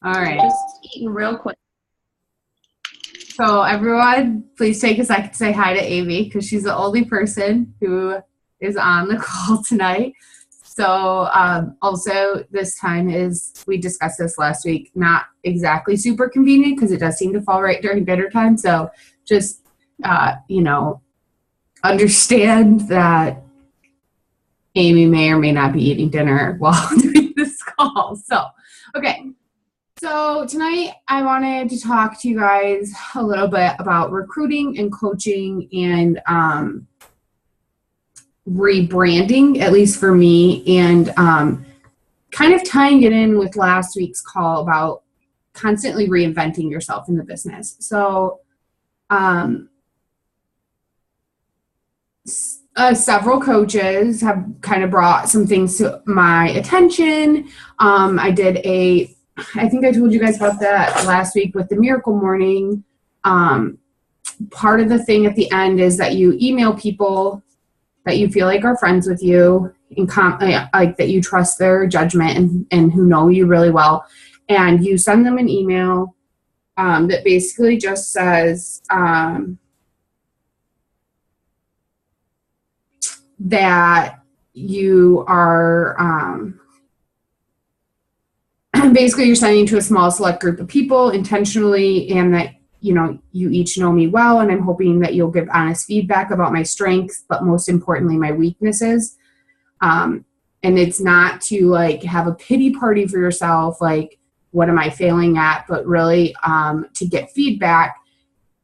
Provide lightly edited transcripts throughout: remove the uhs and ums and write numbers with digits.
All right. Just eating real quick. So everyone, please take a second to say hi to Amy because she's the only person who is on the call tonight. So also this time is, we discussed this last week, not exactly super convenient because it does seem to fall right during dinner time. So just, understand that Amy may or may not be eating dinner while doing this call. So, okay. So tonight I wanted to talk to you guys a little bit about recruiting and coaching and rebranding, at least for me, and kind of tying it in with last week's call about constantly reinventing yourself in the business. So several coaches have kind of brought some things to my attention. I think I told you guys about that last week with the Miracle Morning. Part of the thing at the end is that you email people that you feel like are friends with you, and like that you trust their judgment and who know you really well. And you send them an email that basically just says that you are basically you're sending to a small select group of people intentionally, and that you each know me well, and I'm hoping that you'll give honest feedback about my strengths, but most importantly my weaknesses. And it's not to like have a pity party for yourself, like what am I failing at, but really to get feedback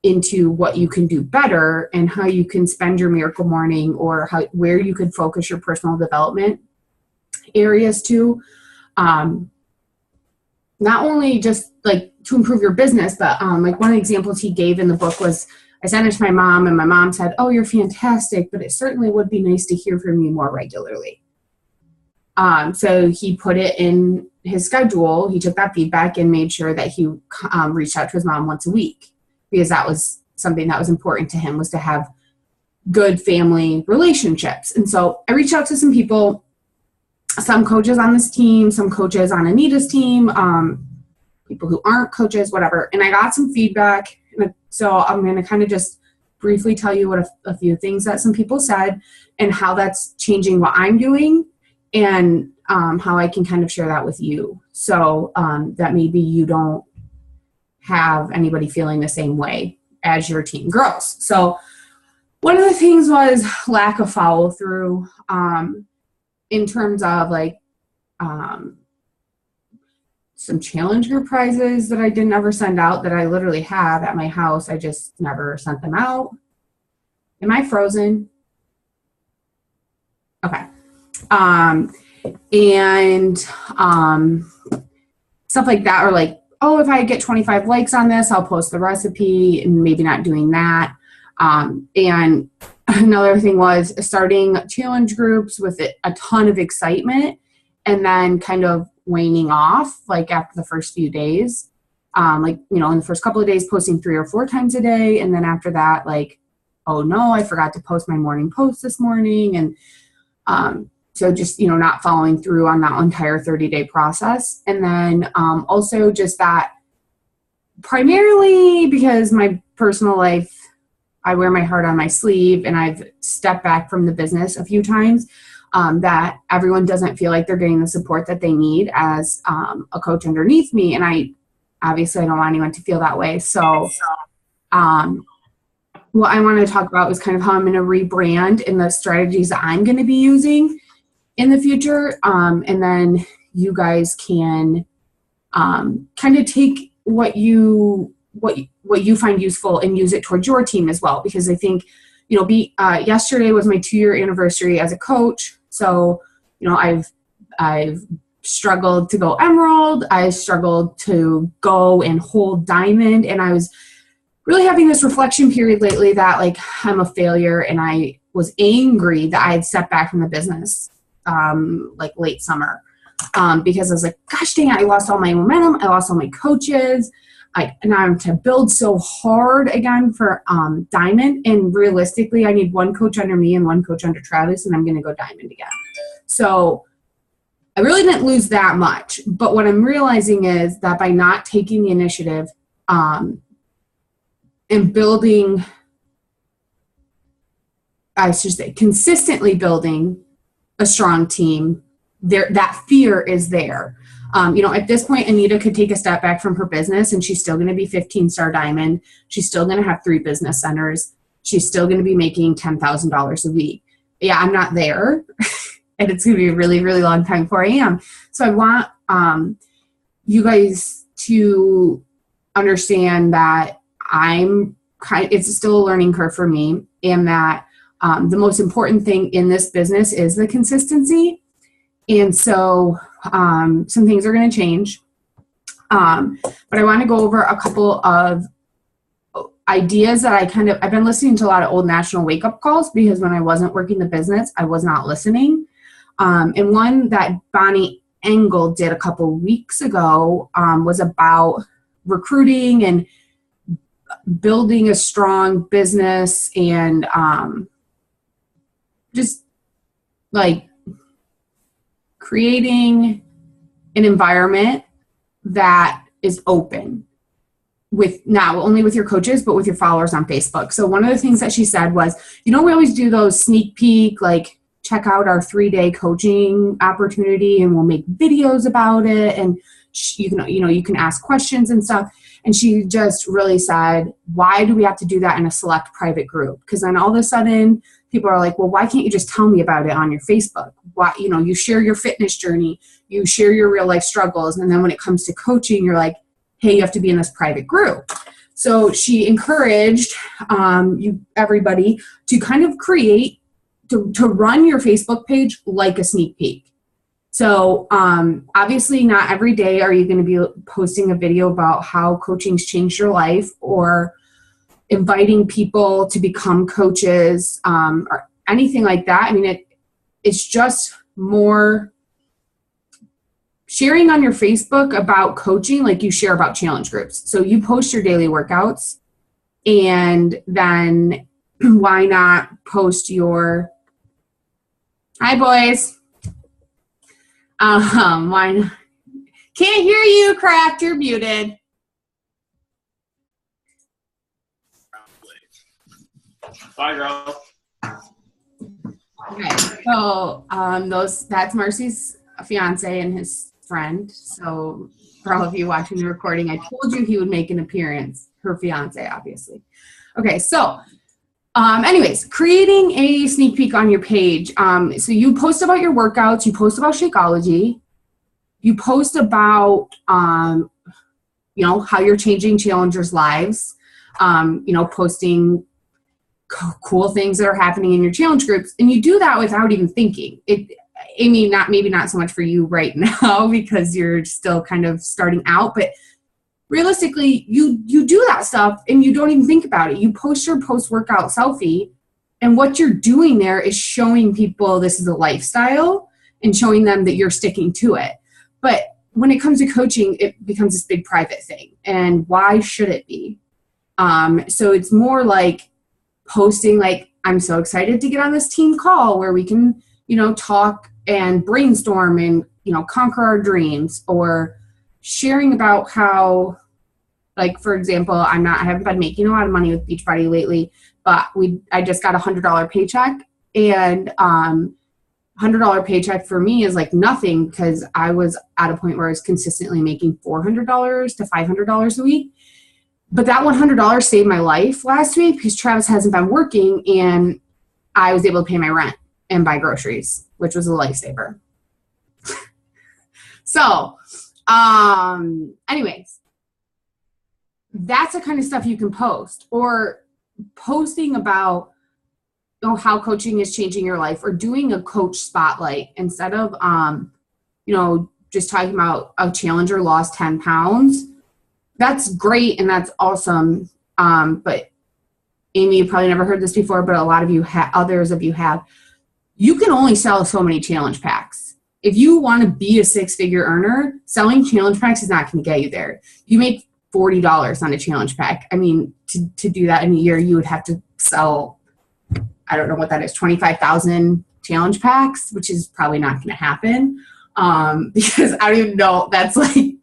into what you can do better and how you can spend your Miracle Morning, or where you could focus your personal development areas to. Not only just like to improve your business, but like one of the examples he gave in the book was, I sent it to my mom and my mom said, "Oh, you're fantastic, but it certainly would be nice to hear from you more regularly." So he put it in his schedule. He took that feedback and made sure that he reached out to his mom once a week, because that was something that was important to him, was to have good family relationships. And so I reached out to some people, some coaches on this team, some coaches on Anita's team, people who aren't coaches, whatever. And I got some feedback. So I'm going to kind of just briefly tell you what a few things that some people said and how that's changing what I'm doing, and how I can kind of share that with you. So that maybe you don't have anybody feeling the same way as your team grows. So one of the things was lack of follow through. In terms of like some challenge group prizes that I didn't ever send out, that I literally have at my house. I just never sent them out. Am I frozen? Okay. And stuff like that, or like, oh, if I get 25 likes on this, I'll post the recipe, and maybe not doing that. And another thing was starting challenge groups with a ton of excitement, and then kind of waning off like after the first few days. In the first couple of days posting 3 or 4 times a day, and then after that, like, oh no, I forgot to post my morning post this morning. And so just, not following through on that entire 30-day process. And then also just that, primarily because my personal life, I wear my heart on my sleeve, and I've stepped back from the business a few times, that everyone doesn't feel like they're getting the support that they need as a coach underneath me. And I don't want anyone to feel that way. So what I want to talk about is kind of how I'm going to rebrand and the strategies that I'm going to be using in the future. And then you guys can kind of take what you find useful and use it towards your team as well. Because I think, yesterday was my 2-year anniversary as a coach. So, I've struggled to go Emerald. I struggled to go and hold Diamond. And I was really having this reflection period lately that like I'm a failure. And I was angry that I had stepped back from the business like late summer, because I was like, gosh dang it, I lost all my momentum. I lost all my coaches. Now I'm to build so hard again for Diamond. And realistically, I need one coach under me and one coach under Travis, and I'm going to go Diamond again. So I really didn't lose that much. But what I'm realizing is that by not taking the initiative and building, I should say, consistently building a strong team, that fear is there. At this point, Anita could take a step back from her business and she's still going to be 15-star diamond. She's still going to have 3 business centers. She's still going to be making $10,000 a week. Yeah, I'm not there. And it's going to be a really, really long time before I am. So I want you guys to understand that it's still a learning curve for me, and that the most important thing in this business is the consistency. And so some things are going to change. But I want to go over a couple of ideas that I've been listening to a lot of old national wake-up calls, because when I wasn't working the business, I was not listening. And one that Bonnie Engel did a couple weeks ago was about recruiting and building a strong business, and just like creating an environment that is open, with not only with your coaches, but with your followers on Facebook. So one of the things that she said was, we always do those sneak peek, like, check out our 3-day coaching opportunity, and we'll make videos about it, and you can ask questions and stuff. And she just really said, why do we have to do that in a select private group? Because then all of a sudden people are like, well, why can't you just tell me about it on your Facebook? Why, you share your fitness journey, you share your real life struggles. And then when it comes to coaching, you're like, hey, you have to be in this private group. So she encouraged everybody to kind of create, to run your Facebook page like a sneak peek. So obviously not every day are you going to be posting a video about how coaching's changed your life, or inviting people to become coaches, or anything like that. I mean, it's just more sharing on your Facebook about coaching like you share about challenge groups. So you post your daily workouts, and then why not post your, hi boys. Why not? Can't hear you, Craft. You're muted. Bye, girl. Okay, so that's Marcy's fiance and his friend. So for all of you watching the recording, I told you he would make an appearance. Her fiance, obviously. Okay, so anyways, creating a sneak peek on your page. So you post about your workouts, you post about Shakeology, you post about, how you're changing challengers' lives, posting cool things that are happening in your challenge groups. And you do that without even thinking. Maybe not so much for you right now because you're still kind of starting out, but realistically, you do that stuff and you don't even think about it. You post your post-workout selfie, and what you're doing there is showing people this is a lifestyle and showing them that you're sticking to it. But when it comes to coaching, it becomes this big private thing. And why should it be? So it's more like posting like, I'm so excited to get on this team call where we can, talk and brainstorm and, conquer our dreams, or sharing about how, like, for example, I haven't been making a lot of money with Beachbody lately, but I just got $100 paycheck, and $100 paycheck for me is like nothing, because I was at a point where I was consistently making $400 to $500 a week. But that $100 saved my life last week because Travis hasn't been working, and I was able to pay my rent and buy groceries, which was a lifesaver. So, anyways, that's the kind of stuff you can post, or posting about how coaching is changing your life, or doing a coach spotlight instead of, just talking about a challenger lost 10 pounds. That's great and that's awesome. But Amy, you probably never heard this before, but a lot of you others of you have. You can only sell so many challenge packs. If you want to be a 6-figure earner, selling challenge packs is not going to get you there. You make $40 on a challenge pack. I mean, to do that in a year, you would have to sell, I don't know what that is, 25,000 challenge packs, which is probably not going to happen. because I don't even know, that's like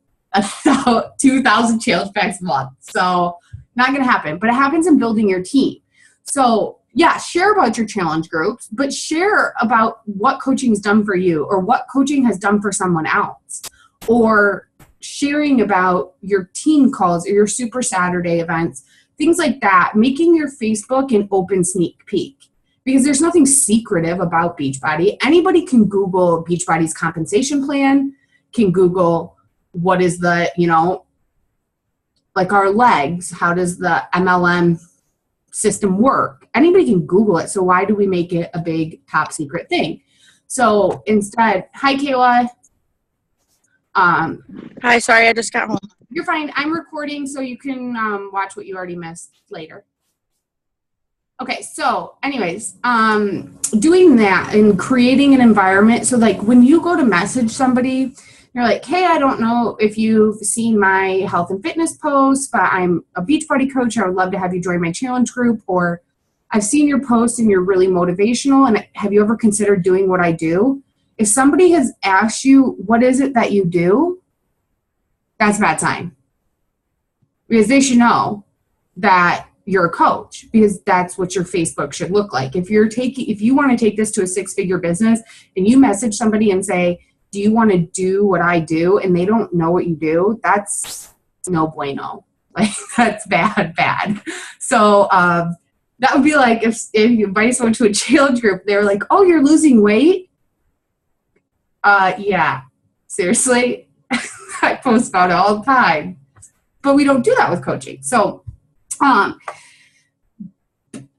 2,000 challenge packs a month. So not going to happen, but it happens in building your team. So yeah, share about your challenge groups, but share about what coaching has done for you or what coaching has done for someone else, or sharing about your team calls or your Super Saturday events, things like that, making your Facebook an open sneak peek. Because there's nothing secretive about Beachbody. Anybody can Google Beachbody's compensation plan, can Google what is the, like our legs, how does the MLM system work? Anybody can Google it. So why do we make it a big top secret thing? So instead, hi, Kayla. Hi, sorry, I just got home. You're fine. I'm recording so you can watch what you already missed later. Okay, so anyways, doing that and creating an environment. So like when you go to message somebody, you're like, hey, I don't know if you've seen my health and fitness post, but I'm a Beachbody coach. I would love to have you join my challenge group. Or I've seen your post and you're really motivational. And have you ever considered doing what I do? If somebody has asked you, what is it that you do? That's a bad sign. Because they should know that you're a coach, because that's what your Facebook should look like. If you want to take this to a 6-figure business and you message somebody and say, do you want to do what I do? And they don't know what you do, that's no bueno. Like that's bad. So that would be like if you invite someone to a challenge group, they're like, oh, you're losing weight? Yeah, seriously. I post about it all the time. But we don't do that with coaching. So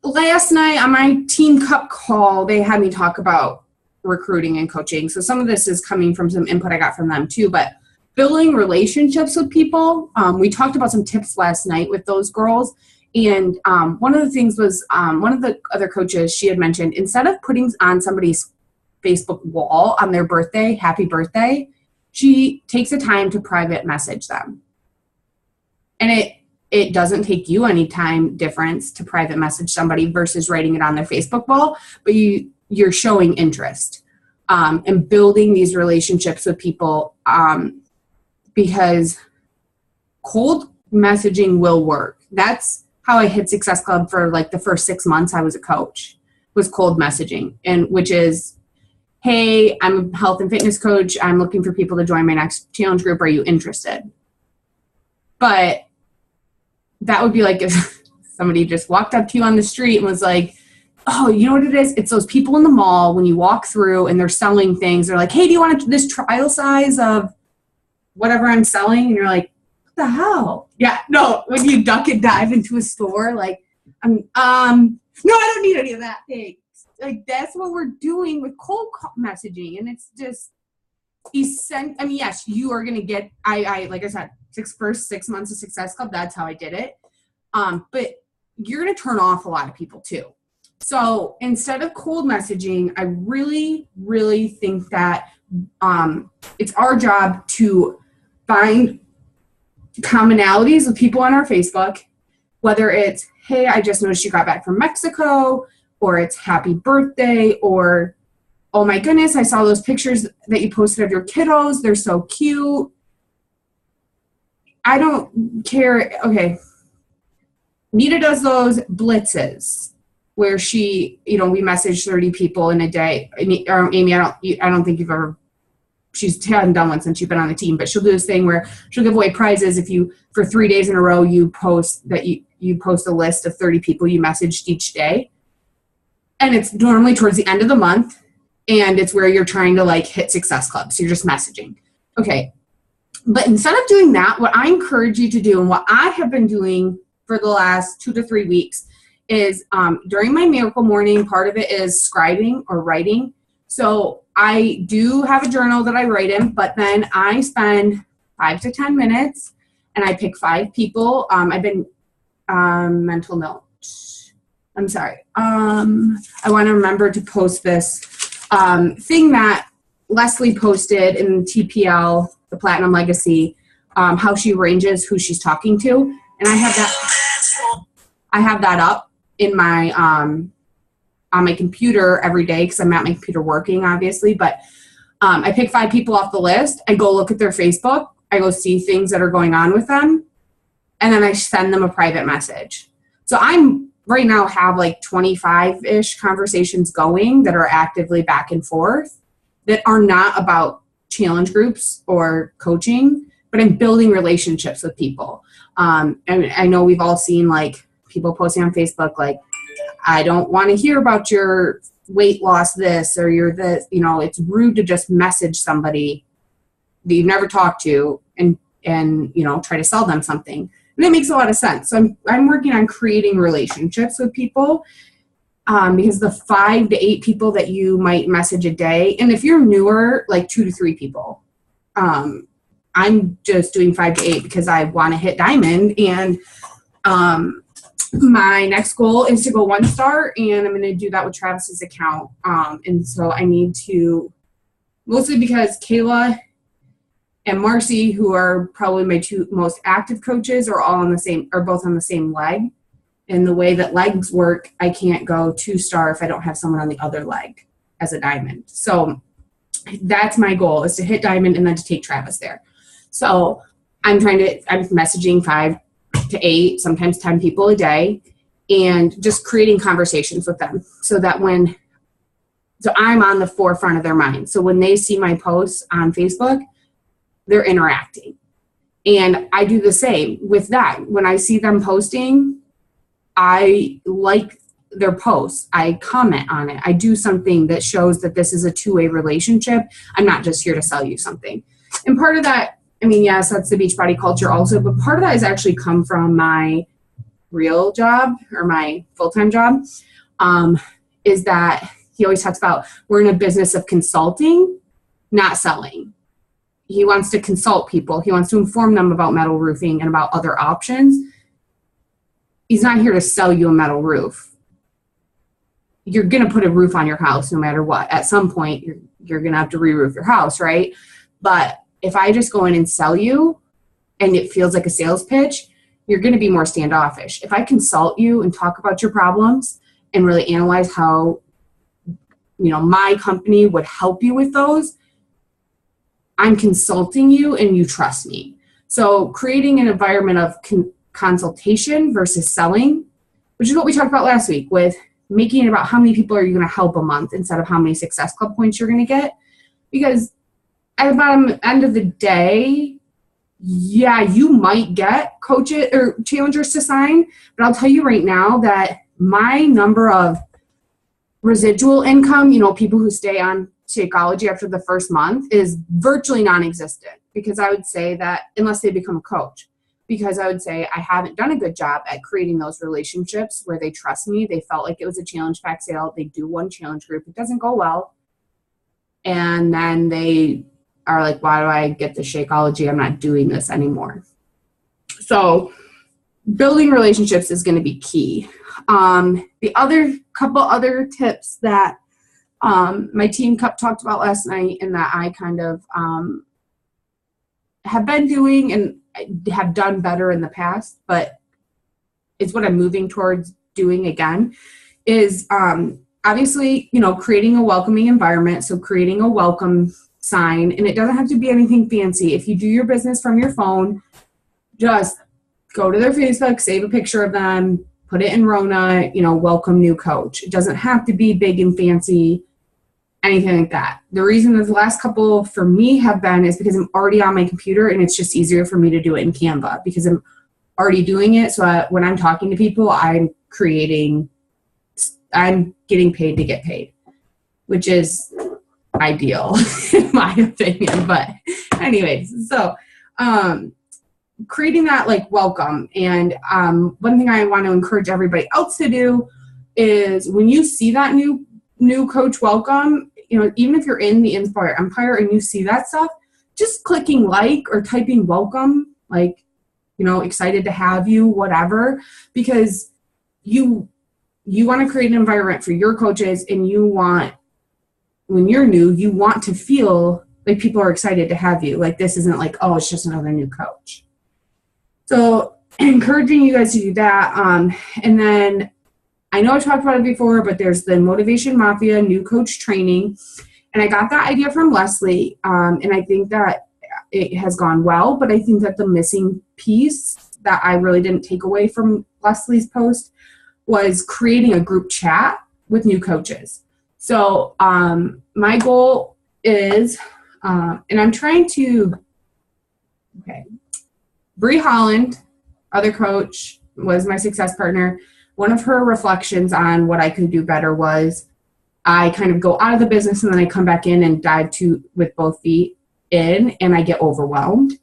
last night on my Team Cup call, they had me talk about recruiting and coaching. So some of this is coming from some input I got from them too, but building relationships with people. We talked about some tips last night with those girls. And one of the things was one of the other coaches, she had mentioned, instead of putting on somebody's Facebook wall on their birthday, happy birthday, she takes the time to private message them. And it doesn't take you any time difference to private message somebody versus writing it on their Facebook wall, but you're showing interest and building these relationships with people because cold messaging will work. That's how I hit Success Club for like the first 6 months I was a coach, was cold messaging, and which is, hey, I'm a health and fitness coach. I'm looking for people to join my next challenge group. Are you interested? But that would be like if somebody just walked up to you on the street and was like, oh, you know what it is? It's those people in the mall when you walk through and they're selling things. They're like, hey, do you want this trial size of whatever I'm selling? And you're like, what the hell? Yeah, no, when you duck and dive into a store, like, no, I don't need any of that thing. Like, that's what we're doing with cold messaging. And it's just, yes, you are going to get, like I said, first 6 months of Success Club, that's how I did it. But you're going to turn off a lot of people too. So instead of cold messaging, I really, really think that it's our job to find commonalities with people on our Facebook, whether it's, hey, I just noticed you got back from Mexico, or it's happy birthday, or, oh my goodness, I saw those pictures that you posted of your kiddos. They're so cute. I don't care. Okay. Nita does those blitzes where she, we message 30 people in a day. Amy, I don't think you've ever, she hasn't done one since you've been on the team, but she'll do this thing where she'll give away prizes if you, for 3 days in a row, you post that you post a list of 30 people you messaged each day. And it's normally towards the end of the month, and it's where you're trying to like hit Success Club. So you're just messaging. Okay. But instead of doing that, what I encourage you to do, and what I have been doing for the last 2 to 3 weeks, is during my miracle morning, part of it is scribing or writing. So I do have a journal that I write in, but then I spend 5 to 10 minutes and I pick 5 people. I've been mental note. I'm sorry. I want to remember to post this thing that Leslie posted in TPL, the Platinum Legacy, how she arranges who she's talking to. And I have that up in my, on my computer every day because I'm at my computer working, obviously. But I pick 5 people off the list. I go look at their Facebook. I go see things that are going on with them. And then I send them a private message. So I'm right now have like 25-ish conversations going that are actively back and forth that are not about challenge groups or coaching, but I'm building relationships with people. And I know we've all seen like people posting on Facebook, like, I don't want to hear about your weight loss this or your this, you know, it's rude to just message somebody that you've never talked to and you know, try to sell them something. And it makes a lot of sense. So I'm working on creating relationships with people because the 5 to 8 people that you might message a day, and if you're newer, like 2 to 3 people. I'm just doing 5 to 8 because I want to hit diamond, and my next goal is to go 1 star, and I'm going to do that with Travis's account. And so I need to, mostly because Kayla and Marcy, who are probably my 2 most active coaches, are both on the same leg. And the way that legs work, I can't go 2 star if I don't have someone on the other leg as a diamond. So that's my goal, is to hit diamond and then to take Travis there. So I'm messaging 5 to 8, sometimes 10 people a day, and just creating conversations with them so I'm on the forefront of their mind. So when they see my posts on Facebook, they're interacting. And I do the same with that. When I see them posting, I like their posts. I comment on it. I do something that shows that this is a 2-way relationship. I'm not just here to sell you something. And part of that, I mean, yes, that's the Beachbody culture also, but part of that has actually come from my real job or my full-time job, is that he always talks about we're in a business of consulting, not selling. He wants to consult people. He wants to inform them about metal roofing and about other options. He's not here to sell you a metal roof. You're going to put a roof on your house no matter what. At some point, you're going to have to re-roof your house, right? But if I just go in and sell you and it feels like a sales pitch, you're going to be more standoffish. If I consult you and talk about your problems and really analyze how, you know, my company would help you with those, I'm consulting you and you trust me. So creating an environment of consultation versus selling, which is what we talked about last week, with making it about how many people are you going to help a month instead of how many Success Club points you're going to get. Because at the end of the day, yeah, you might get coaches or challengers to sign, but I'll tell you right now that my number of residual income, you know, people who stay on Shakeology after the first month, is virtually non-existent, because I would say that unless they become a coach, because I would say I haven't done a good job at creating those relationships where they trust me. They felt like it was a challenge pack sale. They do one challenge group. It doesn't go well. And then they are like, why do I get the Shakeology? I'm not doing this anymore. So building relationships is going to be key. The other couple other tips that my team talked about last night, and that I kind of have been doing and have done better in the past, but it's what I'm moving towards doing again, is obviously, you know, creating a welcoming environment. So creating a welcome sign, and it doesn't have to be anything fancy. If you do your business from your phone, just go to their Facebook, save a picture of them, put it in Rona, you know, welcome new coach. It doesn't have to be big and fancy, anything like that. The reason the last couple for me have been is because I'm already on my computer, and it's just easier for me to do it in Canva because I'm already doing it. So when I'm talking to people, I'm getting paid to get paid, which is ideal in my opinion. But anyways, so creating that like welcome. And one thing I want to encourage everybody else to do is when you see that new coach welcome, you know, even if you're in the Inspire Empire and you see that stuff, just clicking like or typing welcome, like, you know, excited to have you, whatever, because you want to create an environment for your coaches, and you want, when you're new, you want to feel like people are excited to have you. Like this isn't like, oh, it's just another new coach. So encouraging you guys to do that. And then I know I talked about it before, but there's the Motivation Mafia new coach training. And I got that idea from Leslie, and I think that it has gone well, but I think that the missing piece that I really didn't take away from Leslie's post was creating a group chat with new coaches. So my goal is, and I'm trying to, Bree Holland, other coach, was my success partner. One of her reflections on what I could do better was I kind of go out of the business and then I come back in and dive with both feet in, and I get overwhelmed.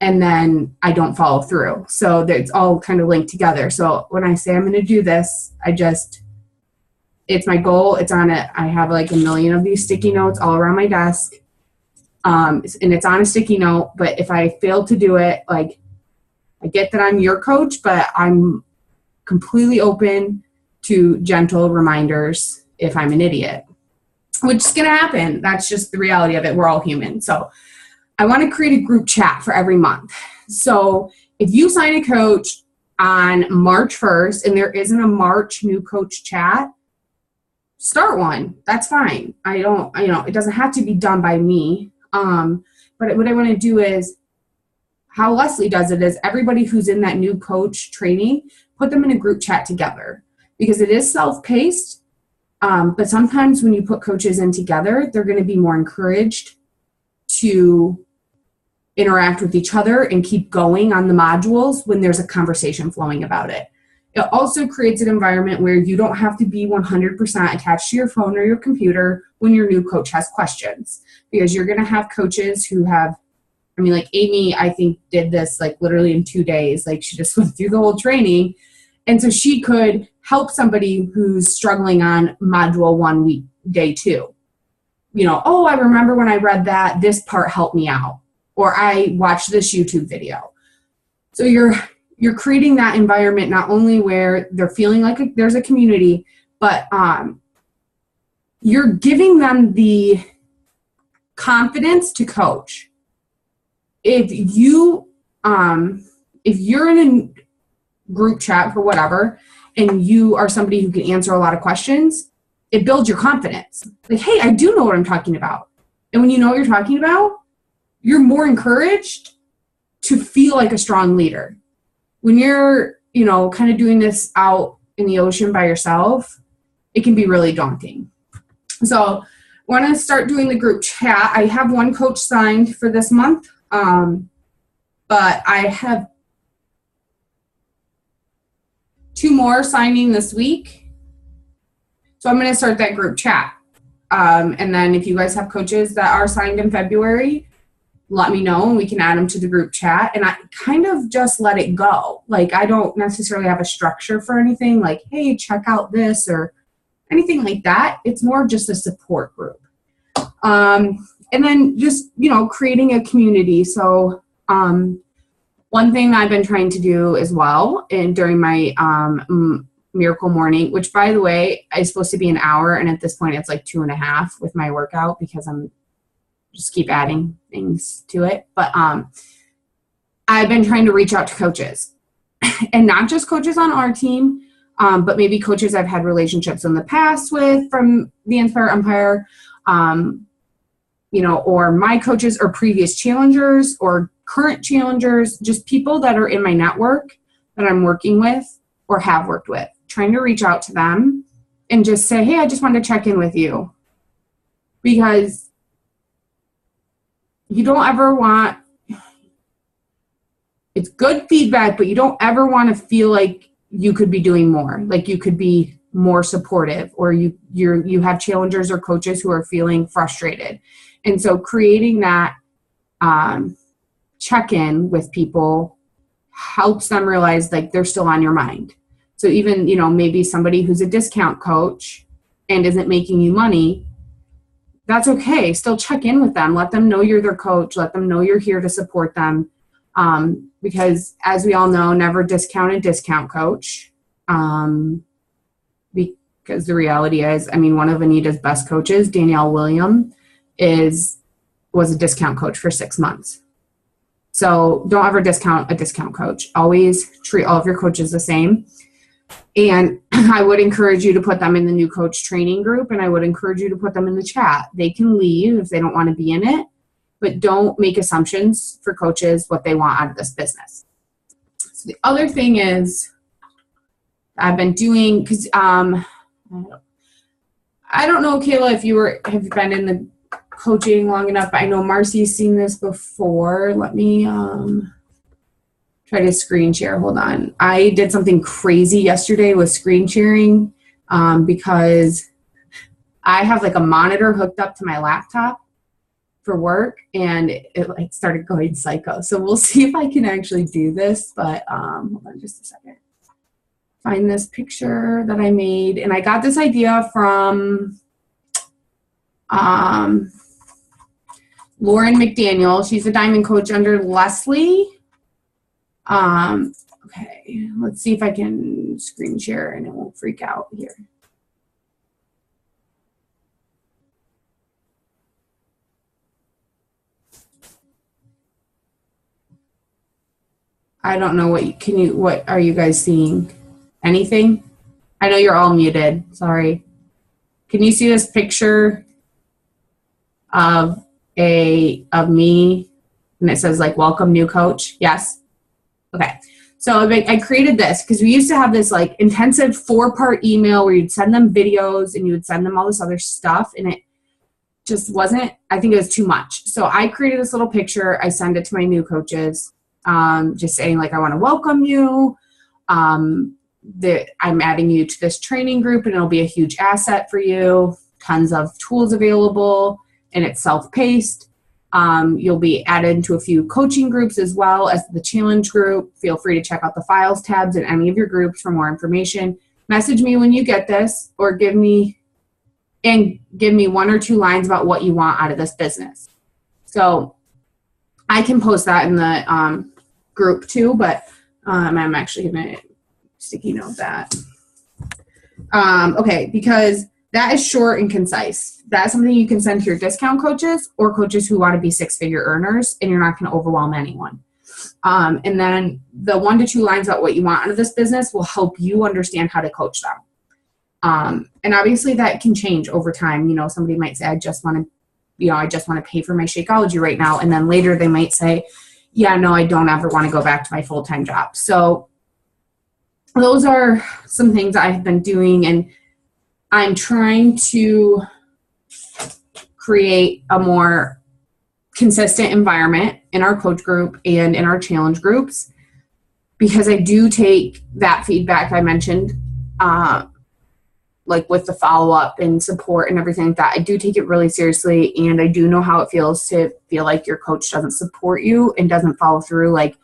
And then I don't follow through. So it's all kind of linked together. So when I say I'm going to do this, it's my goal. It's on it. I have like 1 million of these sticky notes all around my desk. And it's on a sticky note, but if I fail to do it, like, I get that I'm your coach, but I'm completely open to gentle reminders if I'm an idiot, which is going to happen. That's just the reality of it. We're all human. So I want to create a group chat for every month. So if you sign a coach on March 1st and there isn't a March new coach chat, start one. That's fine. It doesn't have to be done by me. But what I want to do is, how Leslie does it is everybody who's in that new coach training, put them in a group chat together, because it is self-paced. But sometimes when you put coaches in together, they're going to be more encouraged to interact with each other and keep going on the modules when there's a conversation flowing about it. It also creates an environment where you don't have to be 100% attached to your phone or your computer when your new coach has questions, because you're going to have coaches who have, like Amy, I think did this like literally in 2 days. Like, she just went through the whole training. And so she could help somebody who's struggling on module 1 week, day 2. Oh, I remember when I read that, this part helped me out. Or I watched this YouTube video. So you're creating that environment not only where they're feeling like there's a community, but you're giving them the confidence to coach. If you're in a group chat for whatever, and you are somebody who can answer a lot of questions, it builds your confidence. Like, hey, I do know what I'm talking about. And when you know what you're talking about, you're more encouraged to feel like a strong leader. When you're, kind of doing this out in the ocean by yourself, it can be really daunting. So when I start doing the group chat, I have 1 coach signed for this month, but I have 2 more signing this week. So I'm going to start that group chat. And then if you guys have coaches that are signed in February, let me know and we can add them to the group chat. And I kind of just let it go. Like, I don't necessarily have a structure for anything like, hey, check out this or anything like that. It's more of just a support group. And then just, creating a community. So one thing I've been trying to do as well, and during my miracle morning, which by the way, is supposed to be an hour. And at this point it's like 2.5 with my workout, because I'm just keep adding things to it. But I've been trying to reach out to coaches and not just coaches on our team, but maybe coaches I've had relationships in the past with from the Inspire Empire, or my coaches or previous challengers or current challengers, just people that are in my network that I'm working with or have worked with, trying to reach out to them and just say, hey, I just wanted to check in with you. Because you don't ever want, it's good feedback, but you don't ever want to feel like you could be doing more, like you could be more supportive, or you have challengers or coaches who are feeling frustrated. And so creating that check-in with people helps them realize like they're still on your mind. So even, maybe somebody who's a discount coach and isn't making you money, that's okay. Still check in with them. Let them know you're their coach. Let them know you're here to support them. Because as we all know, never discount a discount coach. Because the reality is, one of Anita's best coaches, Danielle William, was a discount coach for 6 months. So don't ever discount a discount coach. Always treat all of your coaches the same. And I would encourage you to put them in the new coach training group, and I would encourage you to put them in the chat. They can leave if they don't want to be in it, but don't make assumptions for coaches what they want out of this business. So the other thing is I've been doing, because I don't know, Kayla, if have been in the coaching long enough, but I know Marcy's seen this before. Let me try to screen share. Hold on. I did something crazy yesterday with screen sharing because I have like a monitor hooked up to my laptop for work, and it like started going psycho. So we'll see if I can actually do this, but hold on just a second. Find this picture that I made, and I got this idea from Lauren McDaniel. She's a diamond coach under Leslie. Okay, let's see if I can screen share and it won't freak out here. I don't know what are you guys seeing? Anything? I know you're all muted. Sorry. Can you see this picture of me, and it says like welcome new coach? Yes. Okay. So I created this because we used to have this like intensive 4-part email where you'd send them videos and you would send them all this other stuff, and it just wasn't, I think it was too much. So I created this little picture. I send it to my new coaches, just saying like, I want to welcome you. That I'm adding you to this training group, and it'll be a huge asset for you. Tons of tools available, and it's self-paced. You'll be added into a few coaching groups as well as the challenge group. Feel free to check out the files tabs in any of your groups for more information. Message me when you get this, or give me 1 or 2 lines about what you want out of this business. So I can post that in the group too, but I'm actually going to sticky note that. Okay, because that is short and concise. That's something you can send to your discount coaches or coaches who want to be 6-figure earners, and you're not going to overwhelm anyone. And then the 1 to 2 lines about what you want out of this business will help you understand how to coach them. And obviously that can change over time. You know, somebody might say, I just want to pay for my Shakeology right now. And then later they might say, yeah, no, I don't ever want to go back to my full-time job. So those are some things I've been doing, and I'm trying to create a more consistent environment in our coach group and in our challenge groups, because I do take that feedback I mentioned, like with the follow-up and support and everything like that. I do take it really seriously, and I do know how it feels to feel like your coach doesn't support you and doesn't follow through. Like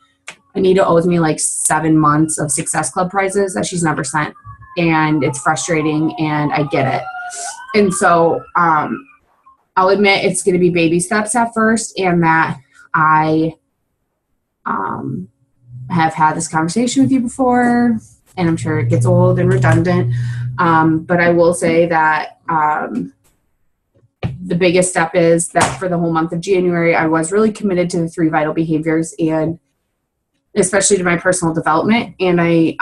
Anita owes me like 7 months of Success Club prizes that she's never sent, and it's frustrating, and I get it. And so I'll admit it's going to be baby steps at first, and that I have had this conversation with you before, and I'm sure it gets old and redundant, but I will say that the biggest step is that for the whole month of January, I was really committed to the 3 vital behaviors, and especially to my personal development. And I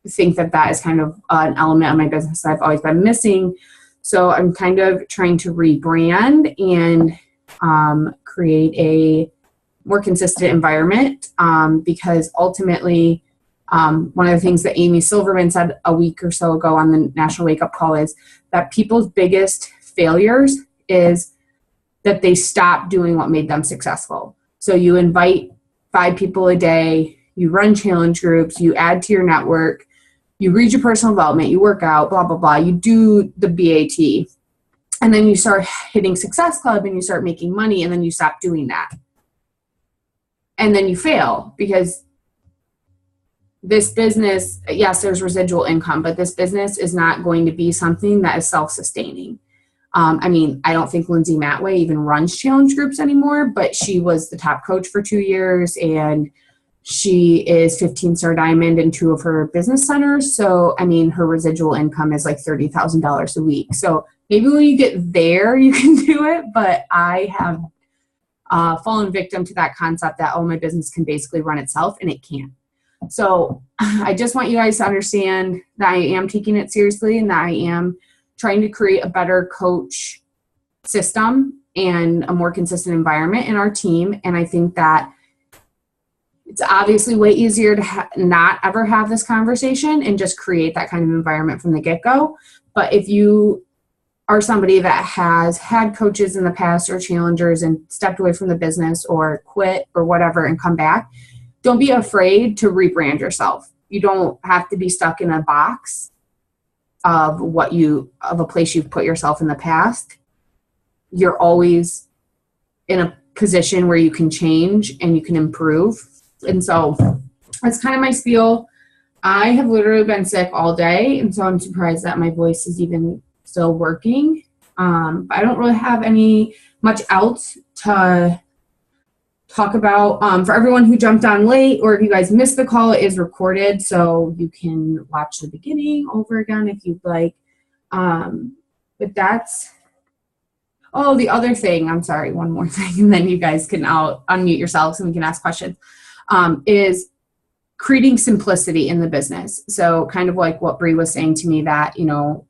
think that is kind of an element of my business that I've always been missing. So I'm kind of trying to rebrand and create a more consistent environment, because ultimately one of the things that Amy Silverman said a week or so ago on the National Wake Up Call is that people's biggest failures is that they stop doing what made them successful. So you invite 5 people a day, you run challenge groups, you add to your network, you read your personal development, you work out, blah, blah, blah, you do the BAT, and then you start hitting Success Club and you start making money, and then you stop doing that. And then you fail, because this business, yes, there's residual income, but this business is not going to be something that is self-sustaining. I mean, I don't think Lindsay Matway even runs challenge groups anymore, but she was the top coach for 2 years, and she is 15-star diamond in 2 of her business centers. So, I mean, her residual income is like $30,000 a week. So maybe when you get there, you can do it. But I have fallen victim to that concept that, oh, my business can basically run itself, and it can't. So I just want you guys to understand that I am taking it seriously and that I am trying to create a better coach system and a more consistent environment in our team. And I think that it's obviously way easier to not ever have this conversation and just create that kind of environment from the get-go. But if you are somebody that has had coaches in the past or challengers and stepped away from the business or quit or whatever and come back, don't be afraid to rebrand yourself. You don't have to be stuck in a box of a place you've put yourself in the past. You're always in a position where you can change and you can improve. And so that's kind of my spiel. I have literally been sick all day, and so I'm surprised that my voice is even still working. But I don't really have much else to talk about. For everyone who jumped on late, or if you guys missed the call, it is recorded, so you can watch the beginning over again if you'd like. But that's... Oh, the other thing, I'm sorry, one more thing, and then you guys can unmute yourselves and we can ask questions, is creating simplicity in the business. So kind of like what Bree was saying to me, that,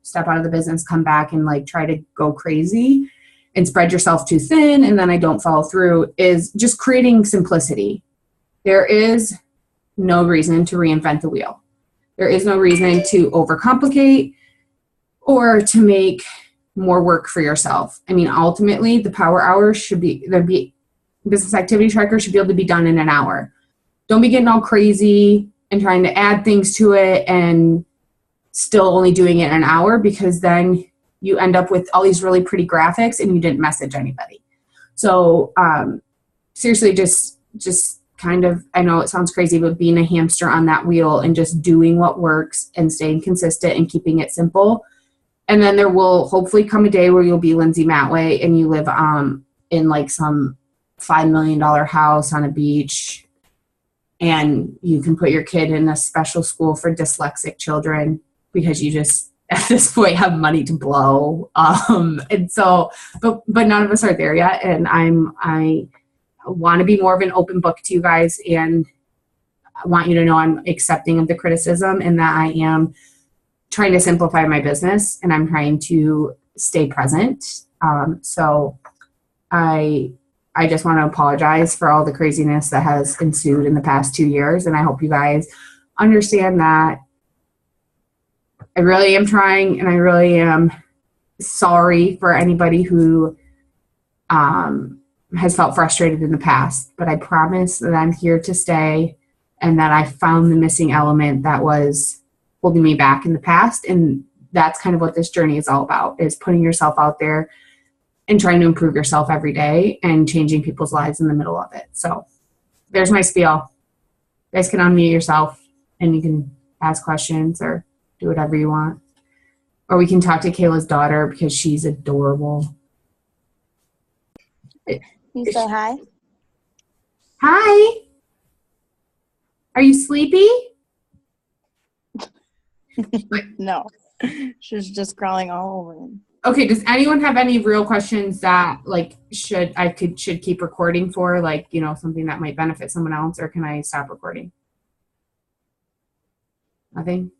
step out of the business, come back and like try to go crazy and spread yourself too thin and then I don't follow through, is just creating simplicity. There is no reason to reinvent the wheel. There is no reason to overcomplicate or to make more work for yourself. I mean, ultimately, the power hours business activity tracker should be able to be done in an hour. Don't be getting all crazy and trying to add things to it and still only doing it in an hour, because then you end up with all these really pretty graphics and you didn't message anybody. So seriously, just kind of, I know it sounds crazy, but being a hamster on that wheel and just doing what works and staying consistent and keeping it simple. And then there will hopefully come a day where you'll be Lindsay Matway and you live in like some $5 million house on a beach, and you can put your kid in a special school for dyslexic children because you just, at this point, have money to blow. And so, but none of us are there yet. And I want to be more of an open book to you guys, and I want you to know I'm accepting of the criticism and that I am trying to simplify my business and I'm trying to stay present. So I just want to apologize for all the craziness that has ensued in the past 2 years. And I hope you guys understand that I really am trying, and I really am sorry for anybody who has felt frustrated in the past. But I promise that I'm here to stay and that I found the missing element that was holding me back in the past. And that's kind of what this journey is all about, is putting yourself out there and trying to improve yourself every day and changing people's lives in the middle of it. So there's my spiel. You guys can unmute yourself and you can ask questions or do whatever you want. Or we can talk to Kayla's daughter because she's adorable. You say hi? Hi. Are you sleepy? No. She's just crawling all over him. Okay, does anyone have any real questions that like should keep recording for, like, something that might benefit someone else, or can I stop recording? Nothing?